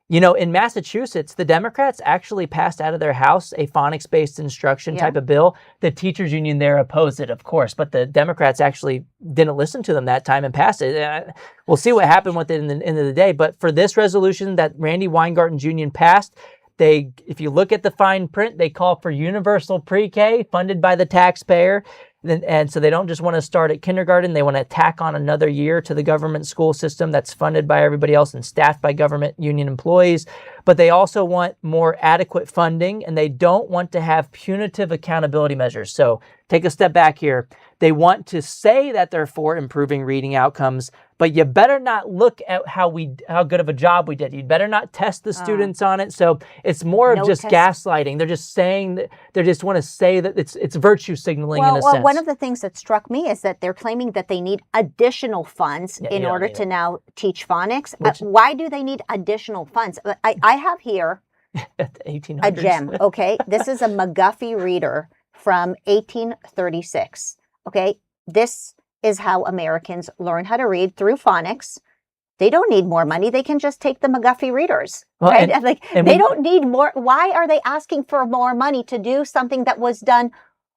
You know, in Massachusetts, the Democrats actually passed out of their House a phonics-based instruction type of bill. The teachers union there opposed it, of course, but the Democrats actually didn't listen to them that time and passed it. We'll see what happened with it in the end of the day. But for this resolution that Randy Weingarten's union passed, if you look at the fine print, they call for universal pre-K funded by the taxpayer. And so they don't just want to start at kindergarten. They want to tack on another year to the government school system that's funded by everybody else and staffed by government union employees. But they also want more adequate funding, and they don't want to have punitive accountability measures. So take a step back here. They want to say that they're for improving reading outcomes, but you better not look at how good of a job we did. You'd better not test the students on it. So it's more of just gaslighting. They're just saying that they just want to say that it's virtue signaling in a sense. One of the things that struck me is that they're claiming that they need additional funds in order to now teach phonics. Why do they need additional funds? I have here a gem. Okay, this is a McGuffey reader from 1836. Okay, this is how Americans learn how to read through phonics. They don't need more money. They can just take the McGuffey readers. Right? They don't need more. Why are they asking for more money to do something that was done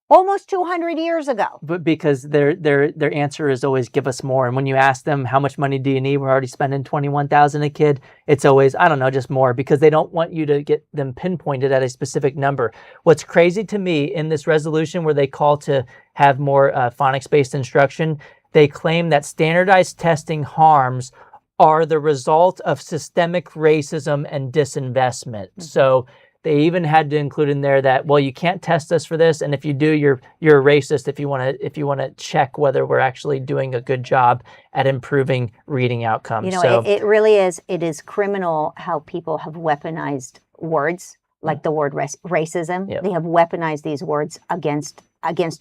almost 200 years ago? But because their answer is always give us more. And when you ask them how much money do you need, we're already spending $21,000 a kid. It's always, I don't know, just more, because they don't want you to get them pinpointed at a specific number. What's crazy to me in this resolution where they call to have more phonics-based instruction, they claim that standardized testing harms are the result of systemic racism and disinvestment. Mm-hmm. So they even had to include in there that, well, you can't test us for this, and if you do, you're a racist if you want to check whether we're actually doing a good job at improving reading outcomes. It really is. It is criminal how people have weaponized words like the word racism. Yep. They have weaponized these words against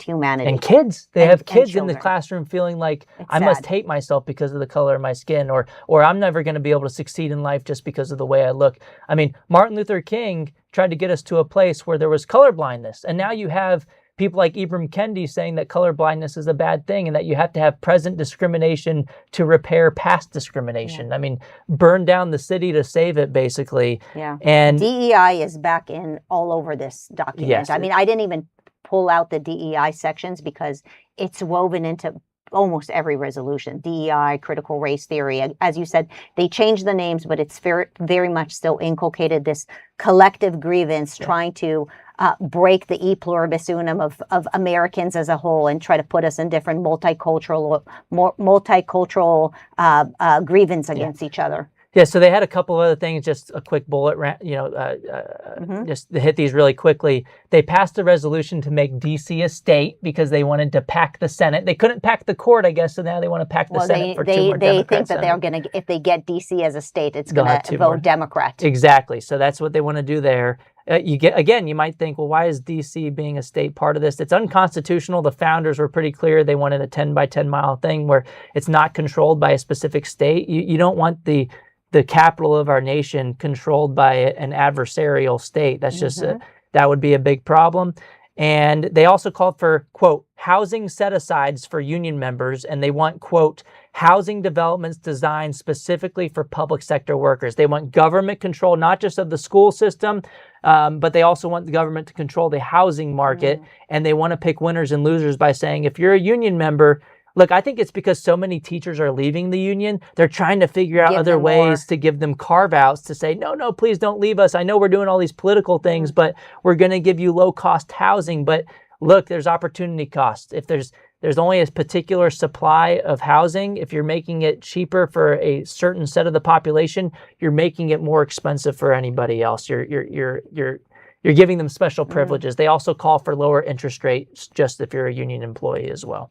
humanity. And kids, they have kids in the classroom feeling like I must hate myself because of the color of my skin, or I'm never going to be able to succeed in life just because of the way I look. I mean, Martin Luther King tried to get us to a place where there was color blindness, and now you have people like Ibram Kendi saying that color blindness is a bad thing and that you have to have present discrimination to repair past discrimination. Yeah. I mean, burn down the city to save it, basically. Yeah. And DEI is back in all over this document. Yes. I mean, I didn't even pull out the DEI sections because it's woven into almost every resolution. DEI, critical race theory. As you said, they changed the names, but it's very, very much still inculcated this collective grievance, trying to break the e pluribus unum of Americans as a whole and try to put us in different multicultural grievance against each other. Yeah, so they had a couple of other things, just a quick bullet, just to hit these really quickly. They passed a resolution to make D.C. a state because they wanted to pack the Senate. They couldn't pack the court, I guess, so now they want to pack the Senate for 2 more Democrats. They think that they're going to, if they get D.C. as a state, it's going to vote Democrat. Exactly, so that's what they want to do there. You might think, well, why is D.C. being a state part of this? It's unconstitutional. The founders were pretty clear. They wanted a 10 by 10 mile thing where it's not controlled by a specific state. You don't want the capital of our nation controlled by an adversarial state. That's just that would be a big problem. And they also called for, quote, housing set-asides for union members, and they want, quote, housing developments designed specifically for public sector workers. They want government control, not just of the school system, but they also want the government to control the housing market, and they want to pick winners and losers by saying, if you're a union member, look, I think it's because so many teachers are leaving the union. They're trying to figure out other ways to give them carve-outs to say, no, please don't leave us. I know we're doing all these political things, but we're going to give you low-cost housing. But look, there's opportunity cost. If there's only a particular supply of housing, if you're making it cheaper for a certain set of the population, you're making it more expensive for anybody else. You're giving them special privileges. They also call for lower interest rates just if you're a union employee as well.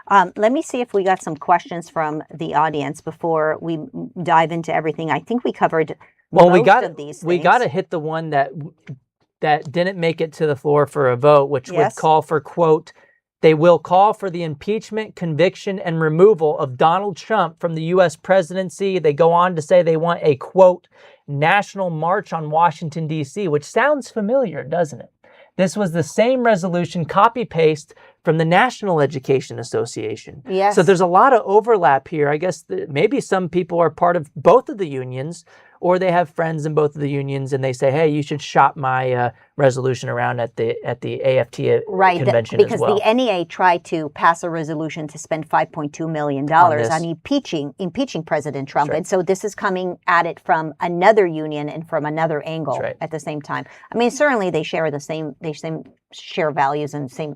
Let me see if we got some questions from the audience before we dive into everything. I think we covered most of these things. We got to hit the one that didn't make it to the floor for a vote, which would call for, quote, they will call for the impeachment, conviction, and removal of Donald Trump from the U.S. presidency. They go on to say they want a, quote, national march on Washington, D.C., which sounds familiar, doesn't it? This was the same resolution, copy-paste from the National Education Association. Yes. So there's a lot of overlap here. I guess maybe some people are part of both of the unions, or they have friends in both of the unions, and they say, hey, you should shop my resolution around at the AFT convention because as well. The NEA tried to pass a resolution to spend $5.2 million on impeaching President Trump. Right. And so this is coming at it from another union and from another angle at the same time. I mean, certainly they share the same share values and same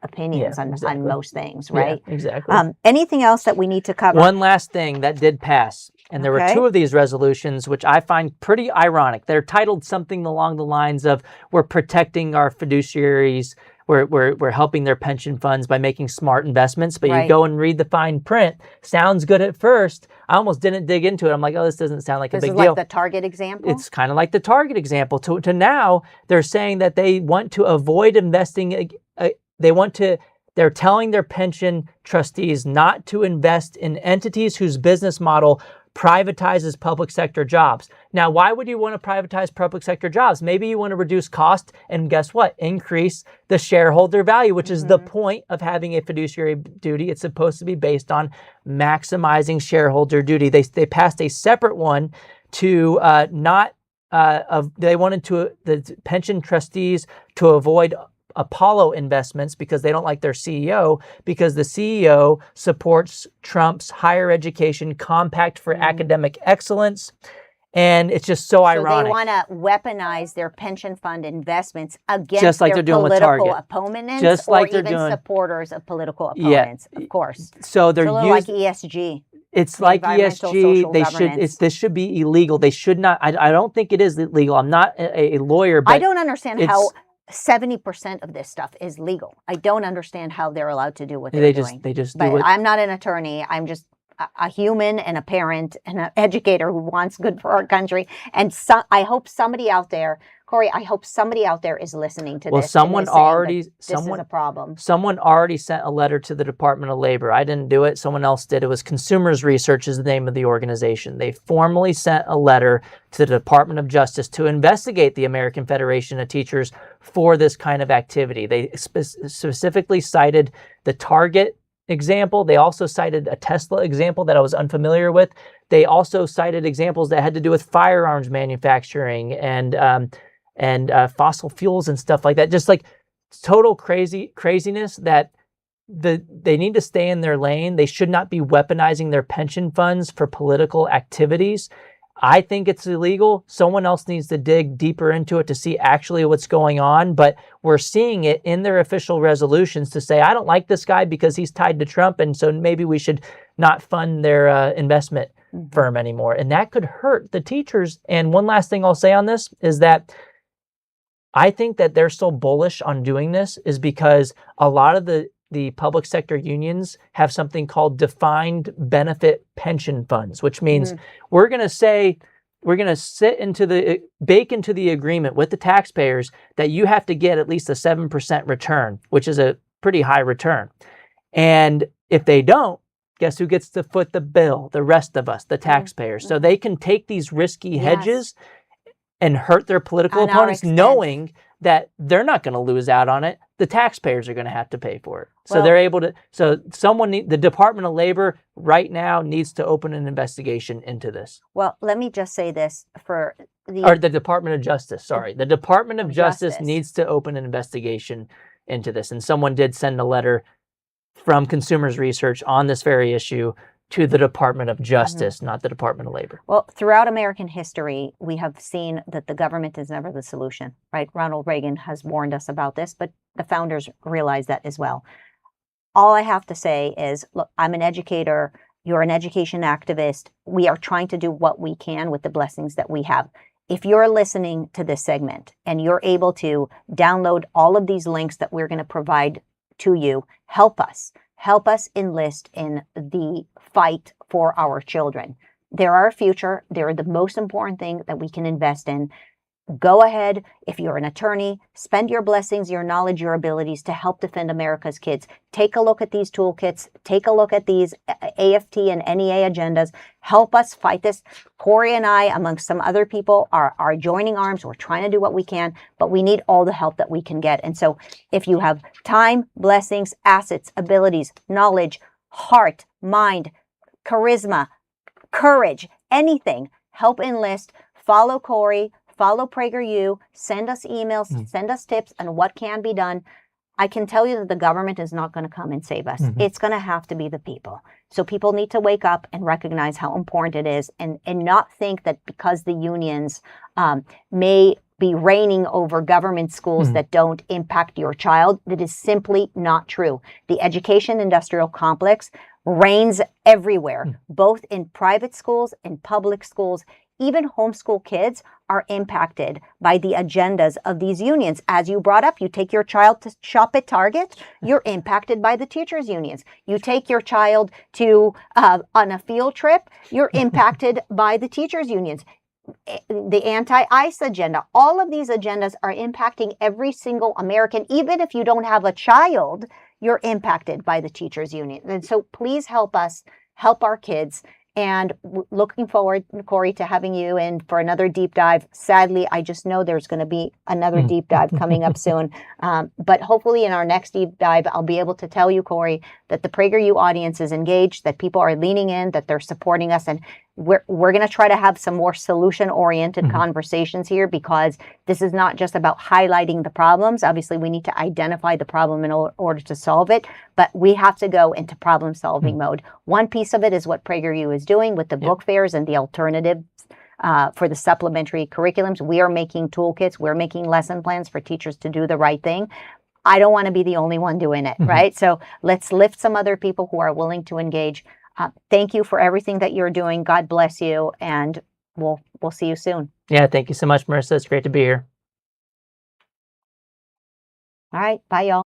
opinions on most things, right? Yeah, exactly. Anything else that we need to cover? One last thing that did pass, and there were two of these resolutions, which I find pretty ironic. They're titled something along the lines of, we're protecting our fiduciaries, we're helping their pension funds by making smart investments, but you go and read the fine print. Sounds good at first. I almost didn't dig into it. I'm like, oh, this doesn't sound like a big deal. This is like the Target example? It's kind of like the Target example. To now, they're saying that they want to avoid investing. They're telling their pension trustees not to invest in entities whose business model privatizes public sector jobs. Now, why would you want to privatize public sector jobs? Maybe you want to reduce cost and guess what? Increase the shareholder value, which is the point of having a fiduciary duty. It's supposed to be based on maximizing shareholder duty. They passed a separate one to they wanted the pension trustees to avoid Apollo investments because they don't like their CEO, because the CEO supports Trump's higher education compact for academic excellence. And it's just so ironic. They want to weaponize their pension fund investments against just like their they're doing political with Target. opponents, just like or they're even doing supporters of political opponents, of course. So they're it's a little like ESG. It's like ESG. This should be illegal. They should not. I don't think it is illegal. I'm not a lawyer, but I don't understand how 70% of this stuff is legal. I don't understand how they're allowed to do what they're doing. They just but do it. I'm not an attorney. I'm just a human and a parent and an educator who wants good for our country. And I hope somebody out there, Corey, I hope somebody out there is listening to this. Well, someone is a problem. Someone already sent a letter to the Department of Labor. I didn't do it. Someone else did. It was Consumers Research is the name of the organization. They formally sent a letter to the Department of Justice to investigate the American Federation of Teachers for this kind of activity. They specifically cited the Target example. They also cited a Tesla example that I was unfamiliar with. They also cited examples that had to do with firearms manufacturing and fossil fuels and stuff like that. Just like total craziness that they need to stay in their lane. They should not be weaponizing their pension funds for political activities. I think it's illegal. Someone else needs to dig deeper into it to see actually what's going on. But we're seeing it in their official resolutions to say, I don't like this guy because he's tied to Trump, and so maybe we should not fund their investment firm anymore. And that could hurt the teachers. And one last thing I'll say on this is that I think that they're so bullish on doing this is because a lot of the public sector unions have something called defined benefit pension funds, which means we're going to bake into the agreement with the taxpayers that you have to get at least a 7% return, which is a pretty high return. And if they don't, guess who gets to foot the bill? The rest of us, the taxpayers. So they can take these risky hedges and hurt their political opponents, knowing that they're not going to lose out on it. The taxpayers are going to have to pay for it. So they're able to. So the Department of Labor right now needs to open an investigation into this. Well, let me just say this or the Department of Justice. Sorry, the Department of Justice needs to open an investigation into this. And someone did send a letter from Consumers Research on this very issue to the Department of Justice, not the Department of Labor. Well, throughout American history, we have seen that the government is never the solution, right? Ronald Reagan has warned us about this, but the founders realized that as well. All I have to say is, look, I'm an educator. You're an education activist. We are trying to do what we can with the blessings that we have. If you're listening to this segment and you're able to download all of these links that we're going to provide to you, help us. Help us enlist in the fight for our children. They're our future. They're the most important thing that we can invest in. Go ahead. If you're an attorney, spend your blessings, your knowledge, your abilities to help defend America's kids. Take a look at these toolkits. Take a look at these AFT and NEA agendas. Help us fight this. Corey and I, amongst some other people, are joining arms. We're trying to do what we can, but we need all the help that we can get. And so if you have time, blessings, assets, abilities, knowledge, heart, mind, charisma, courage, anything, help enlist. Follow Corey. Follow PragerU, send us emails, send us tips on what can be done. I can tell you that the government is not going to come and save us. It's going to have to be the people. So people need to wake up and recognize how important it is and not think that because the unions may be reigning over government schools that don't impact your child. That is simply not true. The education industrial complex reigns everywhere, both in private schools and public schools. Even homeschool kids are impacted by the agendas of these unions. As you brought up, you take your child to shop at Target, you're impacted by the teachers' unions. You take your child to on a field trip, you're impacted by the teachers' unions. The anti-ICE agenda, all of these agendas are impacting every single American. Even if you don't have a child, you're impacted by the teachers' union. And so please help us help our kids. And looking forward, Corey, to having you in for another deep dive. Sadly, I just know there's going to be another deep dive coming up soon. But hopefully in our next deep dive, I'll be able to tell you, Corey, that the PragerU audience is engaged, that people are leaning in, that they're supporting us. And we're going to try to have some more solution-oriented conversations here, because this is not just about highlighting the problems. Obviously, we need to identify the problem in order to solve it, but we have to go into problem-solving mode. One piece of it is what PragerU is doing with the book fairs and the alternatives for the supplementary curriculums. We are making toolkits. We're making lesson plans for teachers to do the right thing. I don't want to be the only one doing it, right? So let's lift some other people who are willing to engage. Thank you for everything that you're doing. God bless you, and we'll see you soon. Yeah, thank you so much, Marissa. It's great to be here. All right, bye, y'all.